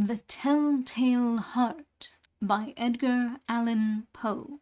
The Telltale Heart by Edgar Allan Poe.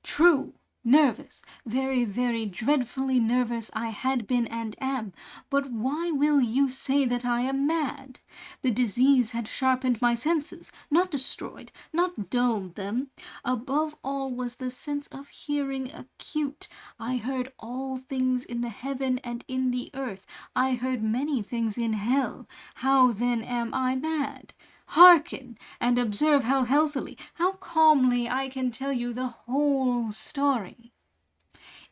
True, nervous, very, very dreadfully nervous I had been and am, but why will you say that I am mad? The disease had sharpened my senses, not destroyed, not dulled them. Above all was the sense of hearing acute. I heard all things in the heaven and in the earth. I heard many things in hell. How then am I mad? Hearken, and observe how healthily, how calmly I can tell you the whole story.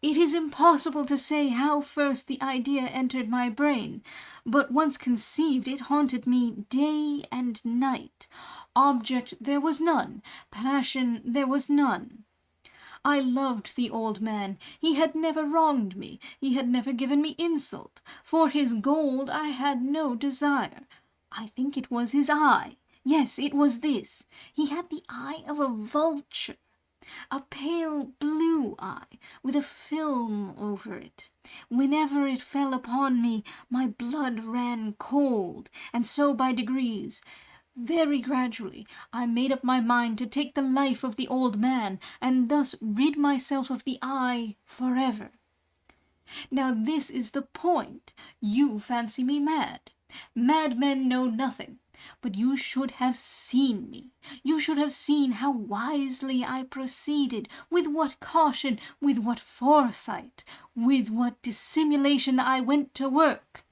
It is impossible to say how first the idea entered my brain, but once conceived it haunted me day and night. Object there was none, passion there was none. I loved the old man. He had never wronged me. He had never given me insult. For his gold I had no desire. I think it was his eye. Yes, it was this. He had the eye of a vulture, a pale blue eye, with a film over it. Whenever it fell upon me, my blood ran cold, and so by degrees, very gradually, I made up my mind to take the life of the old man, and thus rid myself of the eye forever. Now this is the point. You fancy me mad. Madmen know nothing. But you should have seen me. You should have seen how wisely I proceeded, with what caution, with what foresight, with what dissimulation I went to work.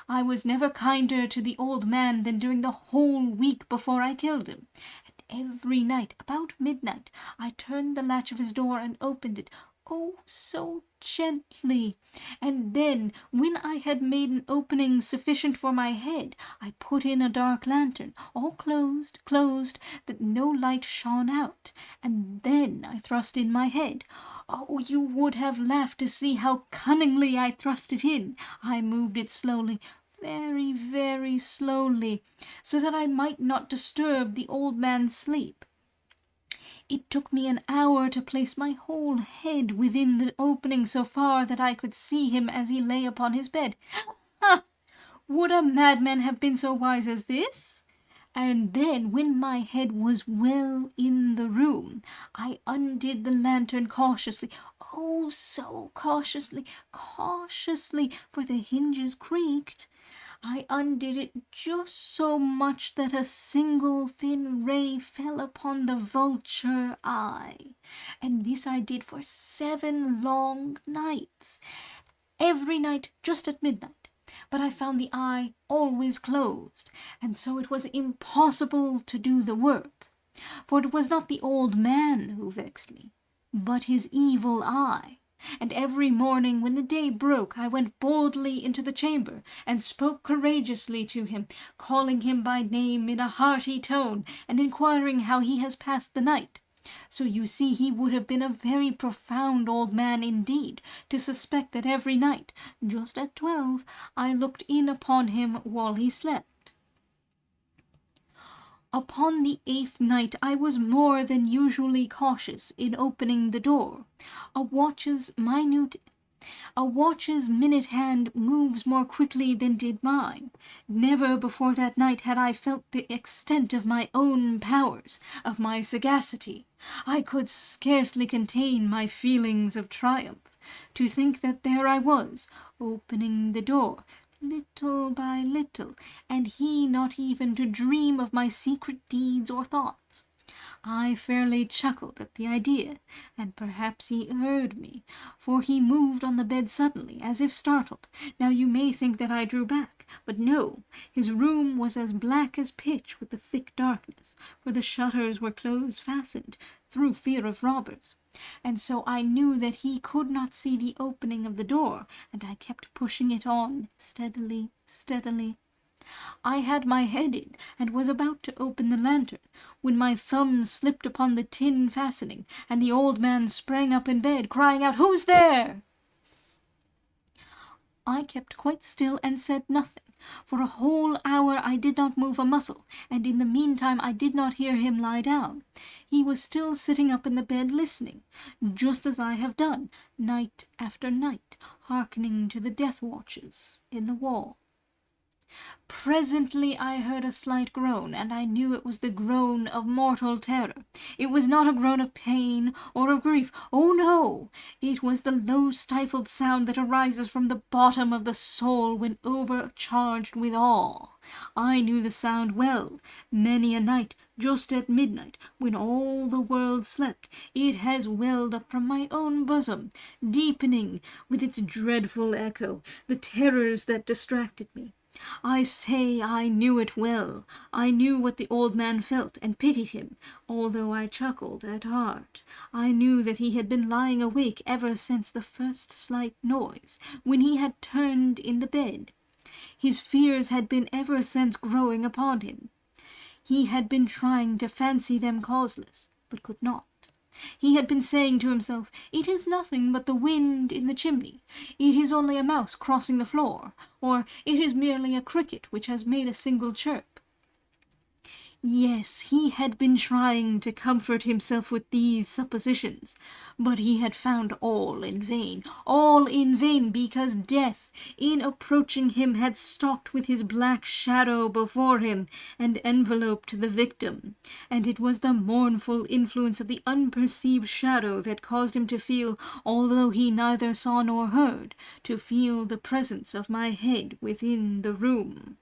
I was never kinder to the old man than during the whole week before I killed him. And every night, about midnight, I turned the latch of his door and opened it, oh, so gently. And then, when I had made an opening sufficient for my head, I put in a dark lantern, all closed, that no light shone out. And then I thrust in my head. Oh, you would have laughed to see how cunningly I thrust it in. I moved it slowly, very, very slowly, so that I might not disturb the old man's sleep. It took me an hour to place my whole head within the opening so far that I could see him as he lay upon his bed. Ha! Would a madman have been so wise as this? And then, when my head was well in the room, I undid the lantern cautiously, oh, so cautiously, for the hinges creaked. I undid it just so much that a single thin ray fell upon the vulture eye. And this I did for 7 long nights, every night just at midnight. But I found the eye always closed, and so it was impossible to do the work. For it was not the old man who vexed me, but his evil eye. And every morning when the day broke, I went boldly into the chamber, and spoke courageously to him, calling him by name in a hearty tone, and inquiring how he has passed the night. So you see he would have been a very profound old man indeed, to suspect that every night, just at 12, I looked in upon him while he slept. Upon the 8th night I was more than usually cautious in opening the door. A watch's minute hand moves more quickly than did mine. Never before that night had I felt the extent of my own powers, of my sagacity. I could scarcely contain my feelings of triumph, to think that there I was, opening the door, little by little, and he not even to dream of my secret deeds or thoughts. I fairly chuckled at the idea, and perhaps he heard me, for he moved on the bed suddenly, as if startled. Now you may think that I drew back, but no, his room was as black as pitch with the thick darkness, for the shutters were close fastened, through fear of robbers. And so I knew that he could not see the opening of the door, and I kept pushing it on, steadily. I had my head in, and was about to open the lantern, when my thumb slipped upon the tin fastening, and the old man sprang up in bed, crying out, "Who's there?" I kept quite still and said nothing. For a whole hour I did not move a muscle, and in the meantime I did not hear him lie down. He was still sitting up in the bed listening, just as I have done, night after night, hearkening to the death watches in the wall. Presently I heard a slight groan, and I knew it was the groan of mortal terror. It was not a groan of pain or of grief. Oh no! It was the low stifled sound that arises from the bottom of the soul when overcharged with awe. I knew the sound well. Many a night, just at midnight, when all the world slept, it has welled up from my own bosom, deepening, with its dreadful echo, the terrors that distracted me. I say I knew it well. I knew what the old man felt, and pitied him, although I chuckled at heart. I knew that he had been lying awake ever since the first slight noise, when he had turned in the bed. His fears had been ever since growing upon him. He had been trying to fancy them causeless, but could not. He had been saying to himself, "It is nothing but the wind in the chimney. It is only a mouse crossing the floor," or "It is merely a cricket which has made a single chirp." Yes, he had been trying to comfort himself with these suppositions, but he had found all in vain, because death, in approaching him, had stalked with his black shadow before him, and enveloped the victim, and it was the mournful influence of the unperceived shadow that caused him to feel, although he neither saw nor heard, to feel the presence of my head within the room.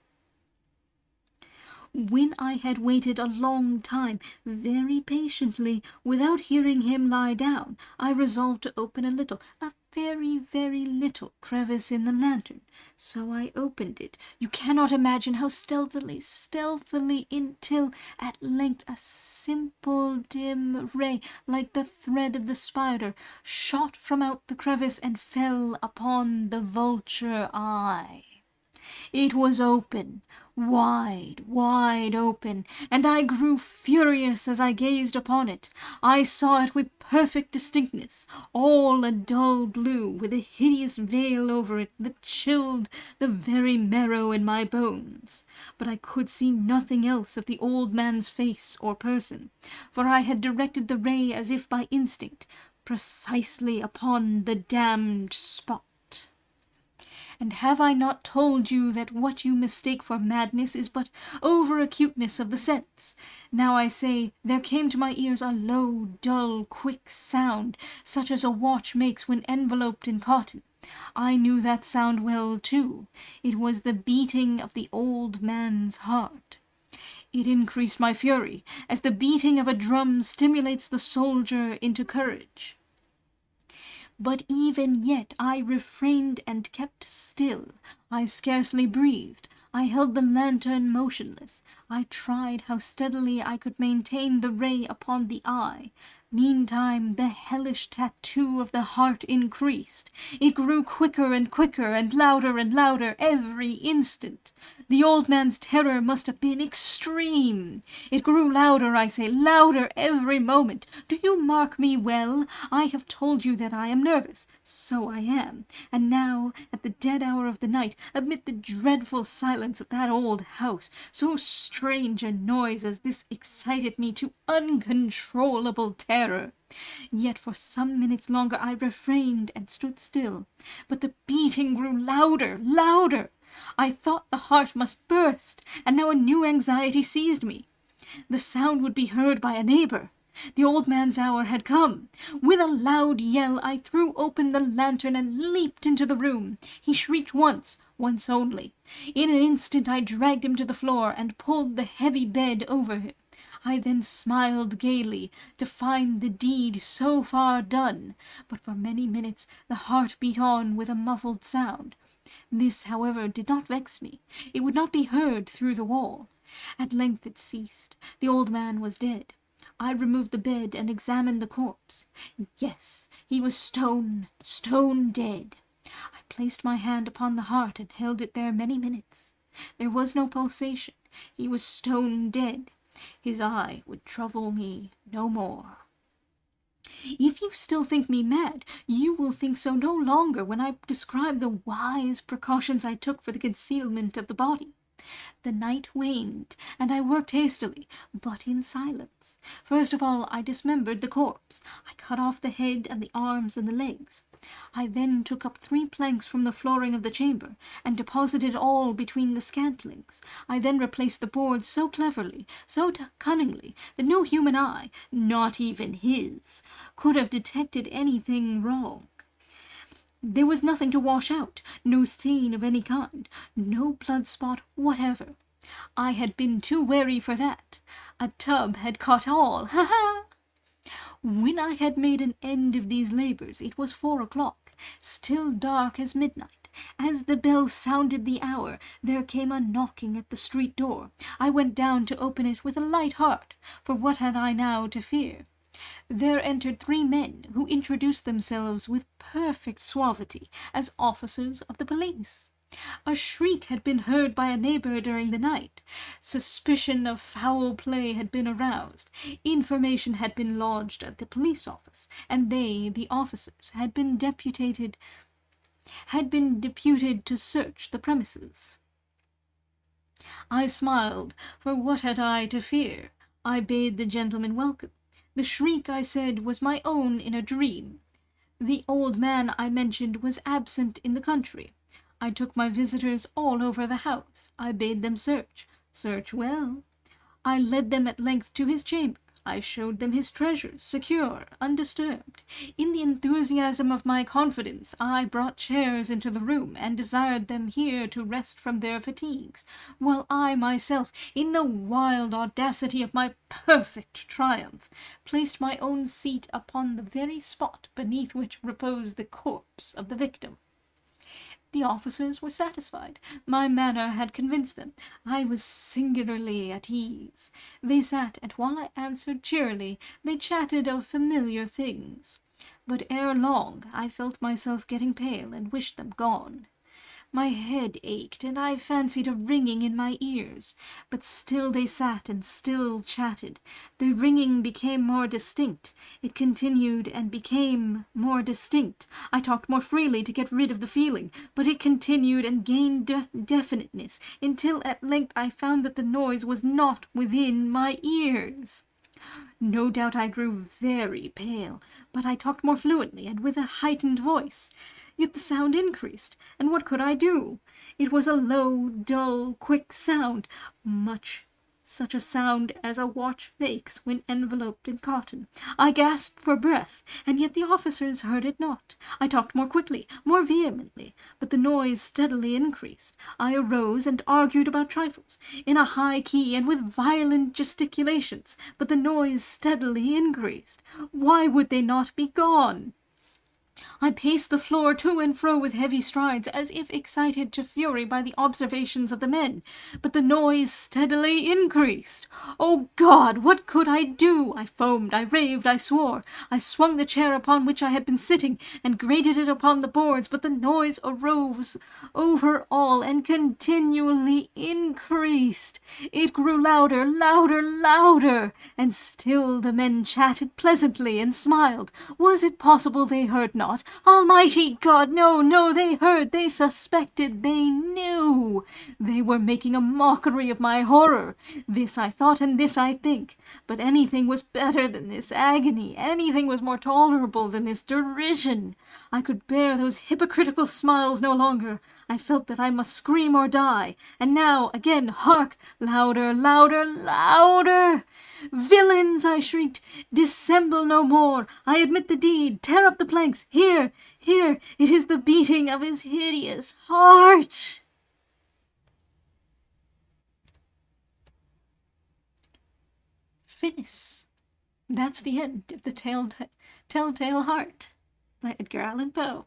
When I had waited a long time, very patiently, without hearing him lie down, I resolved to open a very, very little crevice in the lantern. So I opened it. You cannot imagine how stealthily, until at length a simple dim ray, like the thread of the spider, shot from out the crevice and fell upon the vulture eye. It was open, wide open, and I grew furious as I gazed upon it. I saw it with perfect distinctness, all a dull blue, with a hideous veil over it that chilled the very marrow in my bones. But I could see nothing else of the old man's face or person, for I had directed the ray as if by instinct, precisely upon the damned spot. And have I not told you that what you mistake for madness is but over-acuteness of the sense? Now I say, there came to my ears a low, dull, quick sound, such as a watch makes when enveloped in cotton. I knew that sound well, too. It was the beating of the old man's heart. It increased my fury, as the beating of a drum stimulates the soldier into courage. But even yet I refrained and kept still. I scarcely breathed. I held the lantern motionless. I tried how steadily I could maintain the ray upon the eye. Meantime the hellish tattoo of the heart increased. It grew quicker and quicker, and louder every instant. The old man's terror must have been extreme. It grew louder, I say, louder every moment. Do you mark me well? I have told you that I am nervous. So I am. And now, at the dead hour of the night, amid the dreadful silence of that old house, so strange a noise as this excited me to uncontrollable terror. Yet for some minutes longer I refrained and stood still, but the beating grew louder. I thought the heart must burst, and now a new anxiety seized me. The sound would be heard by a neighbor. The old man's hour had come. With a loud yell I threw open the lantern and leaped into the room. He shrieked once only. In an instant I dragged him to the floor and pulled the heavy bed over him. I then smiled gaily to find the deed so far done, but for many minutes the heart beat on with a muffled sound. This, however, did not vex me. It would not be heard through the wall. At length it ceased. The old man was dead. I removed the bed and examined the corpse. Yes, he was stone dead. I placed my hand upon the heart and held it there many minutes. There was no pulsation. He was stone dead. His eye would trouble me no more. If you still think me mad, you will think so no longer when I describe the wise precautions I took for the concealment of the body. The night waned, and I worked hastily, but in silence. First of all, I dismembered the corpse. I cut off the head and the arms and the legs. I then took up 3 planks from the flooring of the chamber, and deposited all between the scantlings. I then replaced the boards so cleverly, so cunningly, that no human eye, not even his, could have detected anything wrong. There was nothing to wash out, no stain of any kind, no blood spot whatever. I had been too wary for that. A tub had caught all, ha ha! When I had made an end of these labours, it was 4 o'clock, still dark as midnight. As the bell sounded the hour, there came a knocking at the street door. I went down to open it with a light heart, for what had I now to fear? There entered 3 men, who introduced themselves with perfect suavity as officers of the police. A shriek had been heard by a neighbour during the night. Suspicion of foul play had been aroused. Information had been lodged at the police office, and they, the officers, had been deputed to search the premises. I smiled, for what had I to fear? I bade the gentleman welcome. The shriek, I said, was my own in a dream. The old man I mentioned was absent in the country. I took my visitors all over the house. I bade them search well. I led them at length to his chamber. I showed them his treasures, secure, undisturbed. In the enthusiasm of my confidence, I brought chairs into the room, and desired them here to rest from their fatigues, while I myself, in the wild audacity of my perfect triumph, placed my own seat upon the very spot beneath which reposed the corpse of the victim. The officers were satisfied. My manner had convinced them. I was singularly at ease. They sat, and while I answered cheerily, they chatted of familiar things. But ere long I felt myself getting pale, and wished them gone. My head ached, and I fancied a ringing in my ears. But still they sat and still chatted. The ringing became more distinct. It continued and became more distinct. I talked more freely to get rid of the feeling, but it continued and gained definiteness, until at length I found that the noise was not within my ears. No doubt I grew very pale, but I talked more fluently and with a heightened voice. Yet the sound increased, and what could I do? It was a low, dull, quick sound, much such a sound as a watch makes when enveloped in cotton. I gasped for breath, and yet the officers heard it not. I talked more quickly, more vehemently, but the noise steadily increased. I arose and argued about trifles, in a high key and with violent gesticulations, but the noise steadily increased. Why would they not be gone? I paced the floor to and fro with heavy strides, as if excited to fury by the observations of the men, but the noise steadily increased. Oh God, what could I do? I foamed, I raved, I swore. I swung the chair upon which I had been sitting, and grated it upon the boards, but the noise arose over all, and continually increased. It grew louder, louder, louder, and still the men chatted pleasantly and smiled. Was it possible they heard not? Almighty God, no, they heard, they suspected, they knew. They were making a mockery of my horror. This I thought, and this I think. But anything was better than this agony. Anything was more tolerable than this derision. I could bear those hypocritical smiles no longer. I felt that I must scream or die. And now, again, hark! Louder, louder, louder! Villains, I shrieked, dissemble no more. I admit the deed. Tear up the planks. Here, it is the beating of his hideous heart. Finis. That's the end of the Telltale Heart by Edgar Allan Poe.